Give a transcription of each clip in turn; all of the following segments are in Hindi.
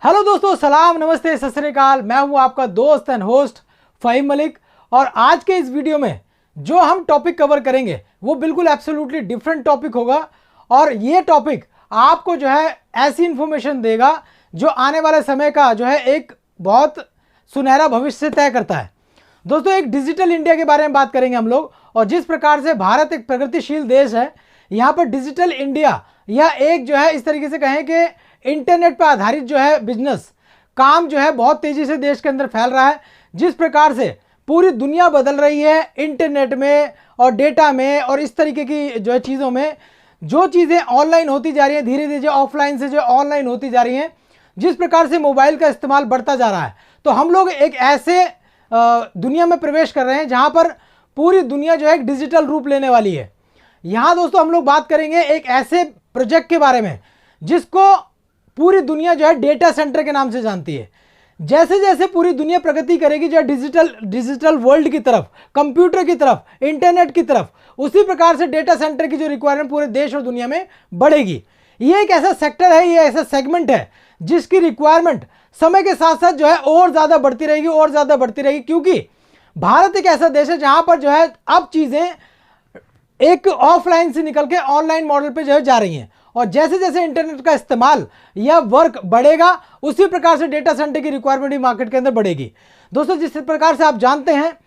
हेलो दोस्तों, सलाम, नमस्ते, सत श्री अकाल। मैं हूं आपका दोस्त एंड होस्ट फ़हीम मलिक। और आज के इस वीडियो में जो हम टॉपिक कवर करेंगे वो बिल्कुल एब्सोल्युटली डिफरेंट टॉपिक होगा। और ये टॉपिक आपको जो है ऐसी इंफॉर्मेशन देगा जो आने वाले समय का जो है एक बहुत सुनहरा भविष्य तय करता है। दोस्तों, एक डिजिटल इंडिया के बारे में बात करेंगे हम लोग। और जिस प्रकार से भारत एक प्रगतिशील देश है, यहाँ पर डिजिटल इंडिया या एक जो है इस तरीके से कहें कि इंटरनेट पर आधारित जो है बिजनेस काम जो है बहुत तेजी से देश के अंदर फैल रहा है। जिस प्रकार से पूरी दुनिया बदल रही है इंटरनेट में और डेटा में और इस तरीके की जो है चीज़ों में, जो चीज़ें ऑनलाइन होती जा रही हैं, धीरे धीरे जो ऑफलाइन से जो ऑनलाइन होती जा रही हैं, जिस प्रकार से मोबाइल का इस्तेमाल बढ़ता जा रहा है, तो हम लोग एक ऐसे दुनिया में प्रवेश कर रहे हैं जहां पर पूरी दुनिया जो है एक डिजिटल रूप लेने वाली है। यहाँ दोस्तों हम लोग बात करेंगे एक ऐसे प्रोजेक्ट के बारे में जिसको पूरी दुनिया जो है डेटा सेंटर के नाम से जानती है। जैसे जैसे पूरी दुनिया प्रगति करेगी जो है डिजिटल वर्ल्ड की तरफ, कंप्यूटर की तरफ, इंटरनेट की तरफ, उसी प्रकार से डेटा सेंटर की जो रिक्वायरमेंट पूरे देश और दुनिया में बढ़ेगी। ये एक ऐसा सेक्टर है, ये ऐसा सेगमेंट है जिसकी रिक्वायरमेंट समय के साथ साथ जो है और ज़्यादा बढ़ती रहेगी और ज़्यादा बढ़ती रहेगी, क्योंकि भारत एक ऐसा देश है जहां पर जो है अब चीज़ें एक ऑफलाइन से निकल के ऑनलाइन मॉडल पे जो है जा रही हैं। और जैसे जैसे इंटरनेट का इस्तेमाल या वर्क बढ़ेगा उसी प्रकार से डेटा सेंटर की रिक्वायरमेंट भी मार्केट के अंदर बढ़ेगी। दोस्तों, जिस प्रकार से आप जानते हैं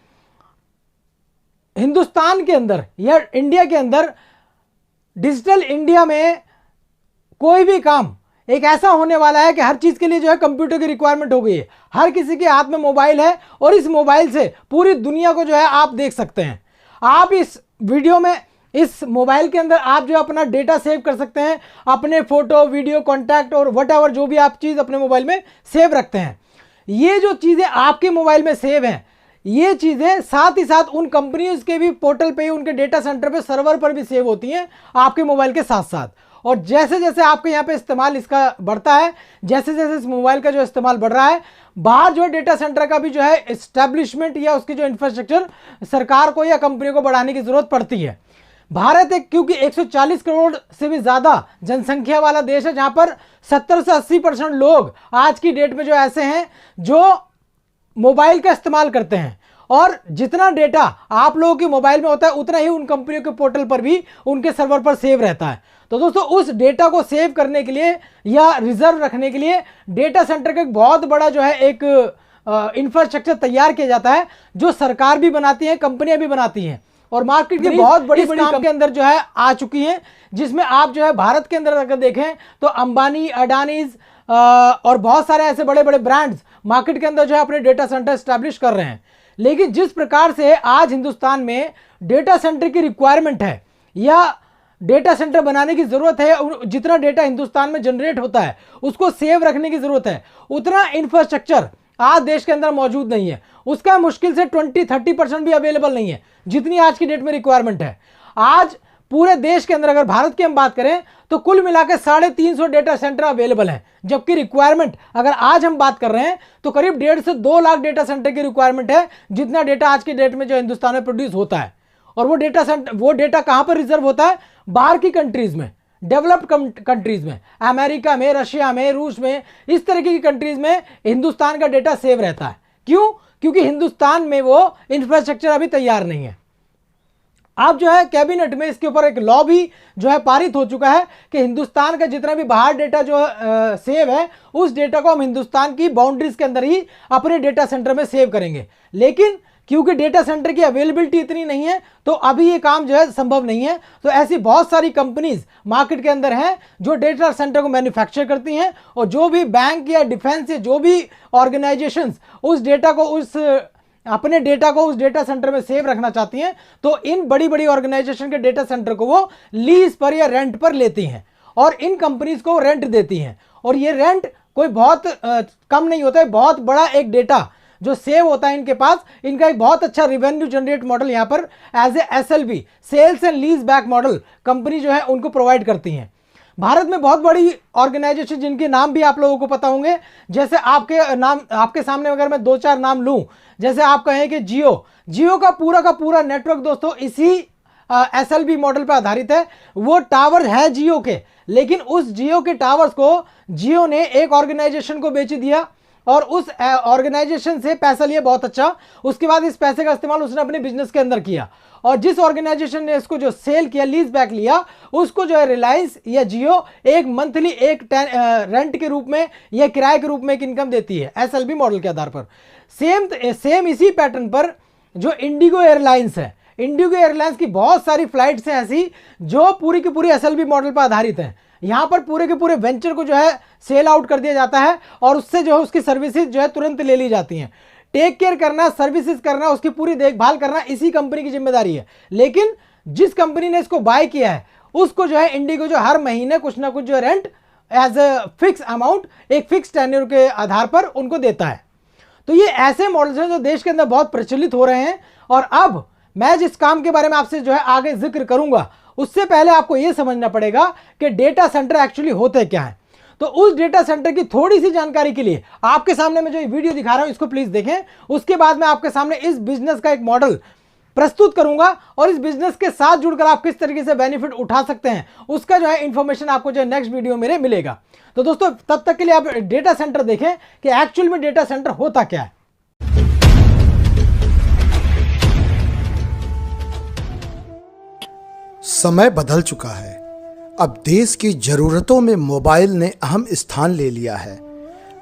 हिंदुस्तान के अंदर या इंडिया के अंदर डिजिटल इंडिया में कोई भी काम एक ऐसा होने वाला है कि हर चीज के लिए जो है कंप्यूटर की रिक्वायरमेंट हो गई है। हर किसी के हाथ में मोबाइल है और इस मोबाइल से पूरी दुनिया को जो है आप देख सकते हैं। आप इस वीडियो में इस मोबाइल के अंदर आप जो अपना डेटा सेव कर सकते हैं, अपने फोटो, वीडियो, कॉन्टैक्ट और व्हाटएवर जो भी आप चीज़ अपने मोबाइल में सेव रखते हैं। ये जो चीज़ें आपके मोबाइल में सेव हैं, ये चीज़ें साथ ही साथ उन कंपनीज के भी पोर्टल पे, उनके डेटा सेंटर पे, सर्वर पर भी सेव होती हैं आपके मोबाइल के साथ साथ। और जैसे जैसे आपके यहाँ पे इस्तेमाल इसका बढ़ता है, जैसे जैसे इस मोबाइल का जो इस्तेमाल बढ़ रहा है, बाहर जो है डेटा सेंटर का भी जो है एस्टैब्लिशमेंट या उसकी जो इंफ्रास्ट्रक्चर सरकार को या कंपनी को बढ़ाने की जरूरत पड़ती है। भारत एक क्योंकि 140 करोड़ से भी ज्यादा जनसंख्या वाला देश है, जहां पर 70 से 80% लोग आज की डेट में जो ऐसे हैं जो मोबाइल का इस्तेमाल करते हैं। और जितना डेटा आप लोगों के मोबाइल में होता है उतना ही उन कंपनियों के पोर्टल पर भी, उनके सर्वर पर सेव रहता है। तो दोस्तों, उस डेटा को सेव करने के लिए या रिजर्व रखने के लिए डेटा सेंटर का एक बहुत बड़ा जो है एक इंफ्रास्ट्रक्चर तैयार किया जाता है, जो सरकार भी बनाती है, कंपनियां भी बनाती हैं और मार्केट की बहुत बड़ी बड़ी काम के अंदर जो है आ चुकी हैं। जिसमें आप जो है भारत के अंदर अगर देखें तो अंबानी, अडानीज और बहुत सारे ऐसे बड़े बड़े ब्रांड्स मार्केट के अंदर जो है अपने डेटा सेंटर स्टैब्लिश कर रहे हैं। लेकिन जिस प्रकार से आज हिंदुस्तान में डेटा सेंटर की रिक्वायरमेंट है या डेटा सेंटर बनाने की जरूरत है, जितना डेटा हिंदुस्तान में जनरेट होता है उसको सेव रखने की जरूरत है, उतना इंफ्रास्ट्रक्चर आज देश के अंदर मौजूद नहीं है। उसका मुश्किल से 20-30% भी अवेलेबल नहीं है जितनी आज की डेट में रिक्वायरमेंट है। आज पूरे देश के अंदर अगर भारत की हम बात करें तो कुल मिलाकर 350 डेटा सेंटर अवेलेबल हैं, जबकि रिक्वायरमेंट अगर आज हम बात कर रहे हैं तो करीब 1.5 से 2 लाख डेटा सेंटर की रिक्वायरमेंट है, जितना डेटा आज की डेट में जो हिंदुस्तान में प्रोड्यूस होता है। और वो डेटा कहां पर रिजर्व होता है? बाहर की कंट्रीज में, डेवलप्ड कंट्रीज में, अमेरिका में, रशिया में, रूस में, इस तरीके की कंट्रीज में हिंदुस्तान का डेटा सेव रहता है। क्यों? क्योंकि हिंदुस्तान में वो इंफ्रास्ट्रक्चर अभी तैयार नहीं है। अब जो है कैबिनेट में इसके ऊपर एक लॉ भी जो है पारित हो चुका है कि हिंदुस्तान का जितना भी बाहर डेटा जो सेव है उस डेटा को हम हिंदुस्तान की बाउंड्रीज के अंदर ही अपने डेटा सेंटर में सेव करेंगे। लेकिन क्योंकि डेटा सेंटर की अवेलेबिलिटी इतनी नहीं है तो अभी ये काम जो है संभव नहीं है। तो ऐसी बहुत सारी कंपनीज मार्केट के अंदर हैं जो डेटा सेंटर को मैन्युफैक्चर करती हैं, और जो भी बैंक या डिफेंस या जो भी ऑर्गेनाइजेशंस उस डेटा को अपने डेटा को उस डेटा सेंटर में सेव रखना चाहती हैं, तो इन बड़ी बड़ी ऑर्गेनाइजेशन के डेटा सेंटर को वो लीज पर या रेंट पर लेती हैं और इन कंपनीज को रेंट देती हैं। और ये रेंट कोई बहुत कम नहीं होता है, बहुत बड़ा एक डेटा जो सेव होता है इनके पास, इनका एक बहुत अच्छा रिवेन्यू जनरेट मॉडल यहाँ पर as a SLB, sales and lease back model, company जो है उनको प्रोवाइड करती हैं। भारत में बहुत बड़ी ऑर्गेनाइजेशन जिनके नाम भी आप लोगों को पता होंगे, जैसे आपके सामने अगर मैं 2-4 नाम लूं, जैसे आप कहें कि जियो का पूरा नेटवर्क दोस्तों इसी SLB मॉडल पर आधारित है। वो टावर है जियो के, लेकिन उस जियो के टावर्स को जियो ने एक ऑर्गेनाइजेशन को बेच दिया और उस ऑर्गेनाइजेशन से पैसा लिया बहुत अच्छा। उसके बाद इस पैसे का इस्तेमाल उसने अपने बिजनेस के अंदर किया, और जिस ऑर्गेनाइजेशन ने इसको जो सेल किया, लीज बैक लिया, उसको जो है रिलायंस या जियो एक मंथली एक रेंट के रूप में या किराए के रूप में एक इनकम देती है SLB मॉडल के आधार पर। सेम इसी पैटर्न पर जो इंडिगो एयरलाइंस है, इंडिगो एयरलाइंस की बहुत सारी फ्लाइट्स हैं ऐसी जो पूरी की पूरी SLB मॉडल पर आधारित हैं। यहां पर पूरे के पूरे वेंचर को जो है सेल आउट कर दिया जाता है और उससे जो है उसकी सर्विसेज जो है तुरंत ले ली जाती हैं। टेक केयर करना, सर्विसेज करना, उसकी पूरी देखभाल करना इसी कंपनी की जिम्मेदारी है। लेकिन जिस कंपनी ने इसको बाय किया है उसको जो है इंडिगो जो हर महीने कुछ ना कुछ जो rent as a fix amount, एक फिक्स टेन्योर के आधार पर उनको देता है। तो ये ऐसे मॉडल्स हैं जो देश के अंदर बहुत प्रचलित हो रहे हैं। और अब मैं जिस काम के बारे में आपसे जो है आगे जिक्र करूंगा, उससे पहले आपको यह समझना पड़ेगा कि डेटा सेंटर एक्चुअली होते क्या है। तो उस डेटा सेंटर की थोड़ी सी जानकारी के लिए आपके सामने मैं जो वीडियो दिखा रहा हूं इसको प्लीज देखें। उसके बाद मैं आपके सामने इस बिजनेस का एक मॉडल प्रस्तुत करूंगा और इस बिजनेस के साथ जुड़कर आप किस तरीके से बेनिफिट उठा सकते हैं उसका जो है इंफॉर्मेशन आपको जो है नेक्स्ट वीडियो मेरे मिलेगा। तो दोस्तों तब तक के लिए आप डेटा सेंटर देखें कि एक्चुअल में डेटा सेंटर होता क्या है। समय बदल चुका है। अब देश की जरूरतों में मोबाइल ने अहम स्थान ले लिया है।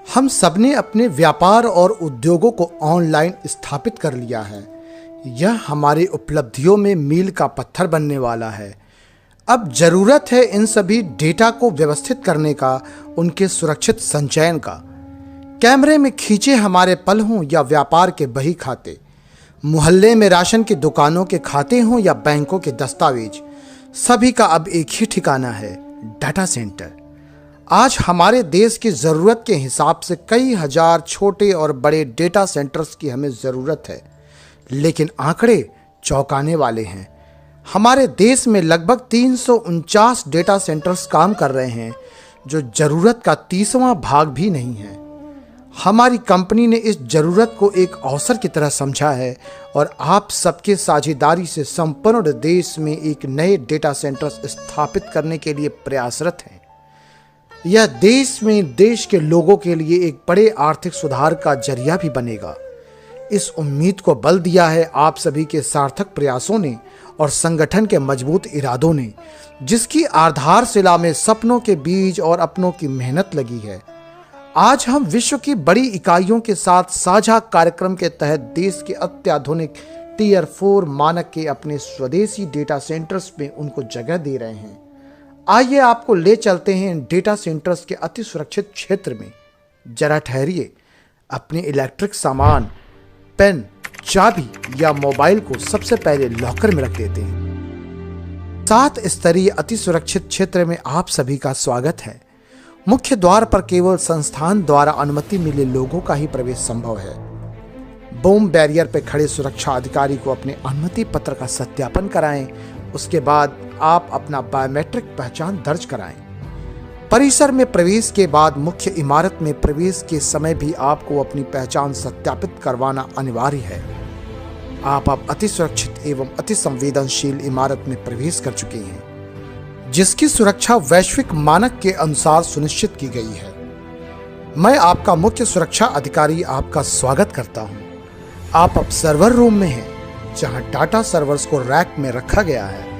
हम सबने अपने व्यापार और उद्योगों को ऑनलाइन स्थापित कर लिया है। यह हमारी उपलब्धियों में मील का पत्थर बनने वाला है। अब जरूरत है इन सभी डेटा को व्यवस्थित करने का, उनके सुरक्षित संचयन का। कैमरे में खींचे हमारे पल हों या व्यापार के बही खाते, मोहल्ले में राशन की दुकानों के खाते हों या बैंकों के दस्तावेज, सभी का अब एक ही ठिकाना है, डाटा सेंटर। आज हमारे देश की ज़रूरत के हिसाब से कई हजार छोटे और बड़े डेटा सेंटर्स की हमें ज़रूरत है, लेकिन आंकड़े चौंकाने वाले हैं। हमारे देश में लगभग 349 डेटा सेंटर्स काम कर रहे हैं, जो ज़रूरत का 30वां भाग भी नहीं है। हमारी कंपनी ने इस जरूरत को एक अवसर की तरह समझा है और आप सबके साझेदारी से संपूर्ण देश में एक नए डेटा सेंटर स्थापित करने के लिए प्रयासरत हैं। यह देश में देश के लोगों के लिए एक बड़े आर्थिक सुधार का जरिया भी बनेगा। इस उम्मीद को बल दिया है आप सभी के सार्थक प्रयासों ने और संगठन के मजबूत इरादों ने, जिसकी आधारशिला में सपनों के बीज और अपनों की मेहनत लगी है। आज हम विश्व की बड़ी इकाइयों के साथ साझा कार्यक्रम के तहत देश के अत्याधुनिक टियर 4 मानक के अपने स्वदेशी डेटा सेंटर्स में उनको जगह दे रहे हैं। आइए आपको ले चलते हैं डेटा सेंटर्स के अति सुरक्षित क्षेत्र में। जरा ठहरिए, अपने इलेक्ट्रिक सामान, पेन, चाबी या मोबाइल को सबसे पहले लॉकर में रख देते हैं। 7 स्तरीय अति सुरक्षित क्षेत्र में आप सभी का स्वागत है। मुख्य द्वार पर केवल संस्थान द्वारा अनुमति मिले लोगों का ही प्रवेश संभव है। बूम बैरियर पर खड़े सुरक्षा अधिकारी को अपने अनुमति पत्र का सत्यापन कराएं। उसके बाद आप अपना बायोमेट्रिक पहचान दर्ज कराएं। परिसर में प्रवेश के बाद मुख्य इमारत में प्रवेश के समय भी आपको अपनी पहचान सत्यापित करवाना अनिवार्य है। आप अब अति सुरक्षित एवं अति संवेदनशील इमारत में प्रवेश कर चुके हैं, जिसकी सुरक्षा वैश्विक मानक के अनुसार सुनिश्चित की गई है। मैं आपका मुख्य सुरक्षा अधिकारी आपका स्वागत करता हूं। आप अब सर्वर रूम में हैं, जहां डाटा सर्वर्स को रैक में रखा गया है।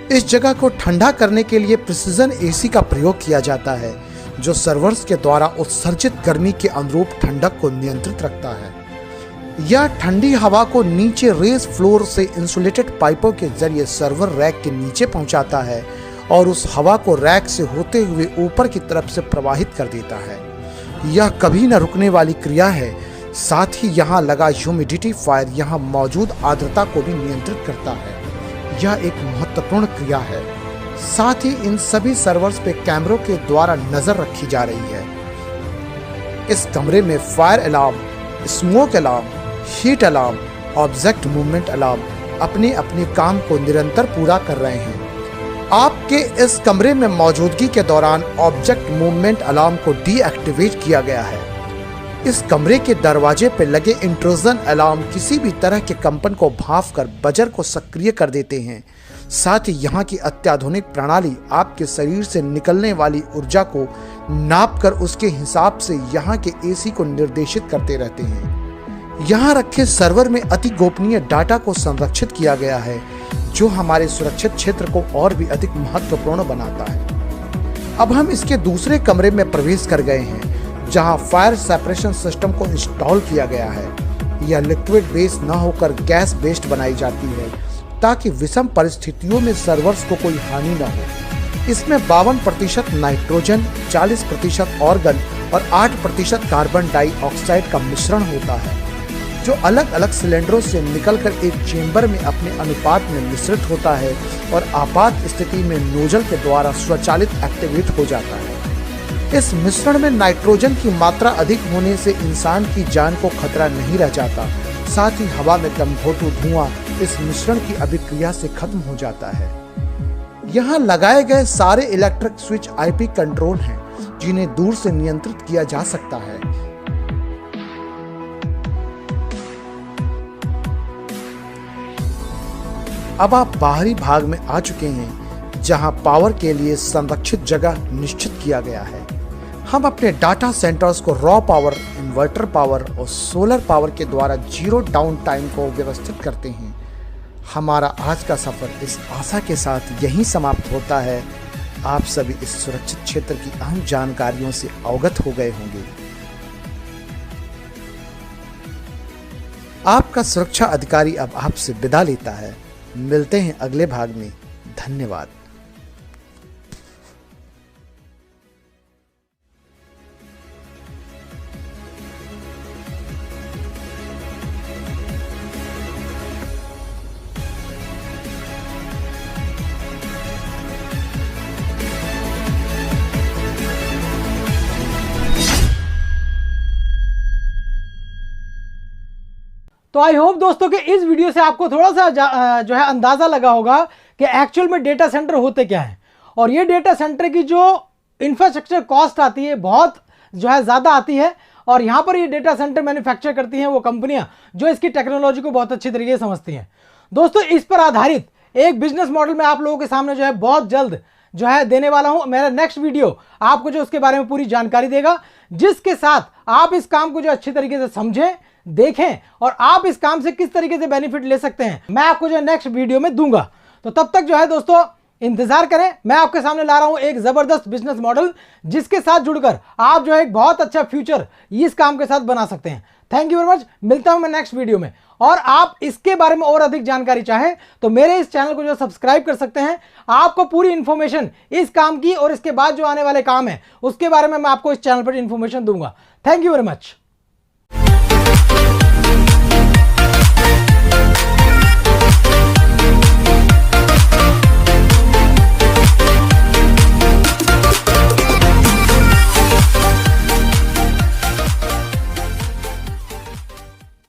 इस जगह को ठंडा करने के लिए प्रिसीजन एसी का प्रयोग किया जाता है, जो सर्वर्स के द्वारा उत्सर्जित गर्मी के अनुरूप ठंडक को नियंत्रित रखता है। यह ठंडी हवा को नीचे रेस फ्लोर से इंसुलेटेड पाइपों के जरिए सर्वर रैक के नीचे पहुंचाता है और उस हवा को रैक से होते हुए ऊपर की तरफ से प्रवाहित कर देता है। यह कभी न रुकने वाली क्रिया है। साथ ही यहाँ लगा ह्यूमिडिफायर यहाँ मौजूद आर्द्रता को भी नियंत्रित करता है। यह एक महत्वपूर्ण क्रिया है। साथ ही इन सभी सर्वर्स पे कैमरों के द्वारा नजर रखी जा रही है। इस कमरे में fire alarm, smoke alarm, heat alarm, object movement alarm अपने अपने काम को निरंतर पूरा कर रहे हैं। आपके इस कमरे में मौजूदगी के दौरान ऑब्जेक्ट मूवमेंट अलार्म को डीएक्टिवेट किया गया है। इस कमरे के दरवाजे पर लगे इंट्रूजन अलार्म किसी भी तरह के कंपन को भांप कर बजर को सक्रिय कर देते हैं, साथ ही यहाँ की अत्याधुनिक प्रणाली आपके शरीर से निकलने वाली ऊर्जा को नाप कर उसके हिसाब से यहाँ के एसी को निर्देशित करते रहते हैं। यहाँ रखे सर्वर में अति गोपनीय डाटा को संरक्षित किया गया है, जो हमारे सुरक्षित क्षेत्र को और भी अधिक महत्वपूर्ण बनाता है। अब हम इसके दूसरे कमरे में प्रवेश कर गए हैं, जहाँ फायर सेपरेशन सिस्टम को इंस्टॉल किया गया है। यह लिक्विड बेस्ड न होकर गैस बेस्ड बनाई जाती है, ताकि विषम परिस्थितियों में सर्वर्स को कोई हानि न हो। इसमें 52% नाइट्रोजन, 40% ऑर्गन और 8% कार्बन डाइऑक्साइड का मिश्रण होता है, जो अलग अलग सिलेंडरों से निकलकर एक चेंबर में अपने अनुपात में मिश्रित होता है और आपात स्थिति में नोजल के द्वारा स्वचालित एक्टिवेट हो जाता है। इस मिश्रण में नाइट्रोजन की मात्रा अधिक होने से इंसान की जान को खतरा नहीं रह जाता। साथ ही हवा में दमघोटू धुआं इस मिश्रण की अभिक्रिया से खत्म हो जाता है। यहाँ लगाए गए सारे इलेक्ट्रिक स्विच आईपी कंट्रोल हैं, जिन्हें दूर से नियंत्रित किया जा सकता है। अब आप बाहरी भाग में आ चुके हैं, जहां पावर के लिए संरक्षित जगह निश्चित किया गया है। हम अपने डाटा सेंटर्स को रॉ पावर, इन्वर्टर पावर और सोलर पावर के द्वारा जीरो डाउन टाइम को व्यवस्थित करते हैं। हमारा आज का सफर इस आशा के साथ यहीं समाप्त होता है। आप सभी इस सुरक्षित क्षेत्र की अहम जानकारियों से अवगत हो गए होंगे। आपका सुरक्षा अधिकारी अब आपसे विदा लेता है। मिलते हैं अगले भाग में। धन्यवाद। तो आई होप दोस्तों कि इस वीडियो से आपको थोड़ा सा जो है अंदाजा लगा होगा कि एक्चुअल में डेटा सेंटर होते क्या हैं। और ये डेटा सेंटर की जो इंफ्रास्ट्रक्चर कॉस्ट आती है बहुत जो है ज़्यादा आती है। और यहाँ पर ये डेटा सेंटर मैन्युफैक्चर करती हैं वो कंपनियां जो इसकी टेक्नोलॉजी को बहुत अच्छी तरीके से समझती हैं। दोस्तों, इस पर आधारित एक बिजनेस मॉडल मैं आप लोगों के सामने जो है बहुत जल्द जो है देने वाला हूं। मेरा नेक्स्ट वीडियो आपको जो उसके बारे में पूरी जानकारी देगा, जिसके साथ आप इस काम को जो अच्छी तरीके से समझें, देखें और आप इस काम से किस तरीके से बेनिफिट ले सकते हैं, मैं आपको जो नेक्स्ट वीडियो में दूंगा। तो तब तक जो है दोस्तों इंतजार करें। मैं आपके सामने ला रहा हूं एक जबरदस्त बिजनेस मॉडल, जिसके साथ जुड़कर आप जो है एक बहुत अच्छा फ्यूचर इस काम के साथ बना सकते हैं। Thank you very much. मिलता हूं मैं नेक्स्ट वीडियो में। और आप इसके बारे में और अधिक जानकारी चाहें तो मेरे इस चैनल को जो सब्सक्राइब कर सकते हैं। आपको पूरी इंफॉर्मेशन इस काम की और इसके बाद जो आने वाले काम है उसके बारे में मैं आपको इस चैनल पर इंफॉर्मेशन दूंगा। Thank you very much.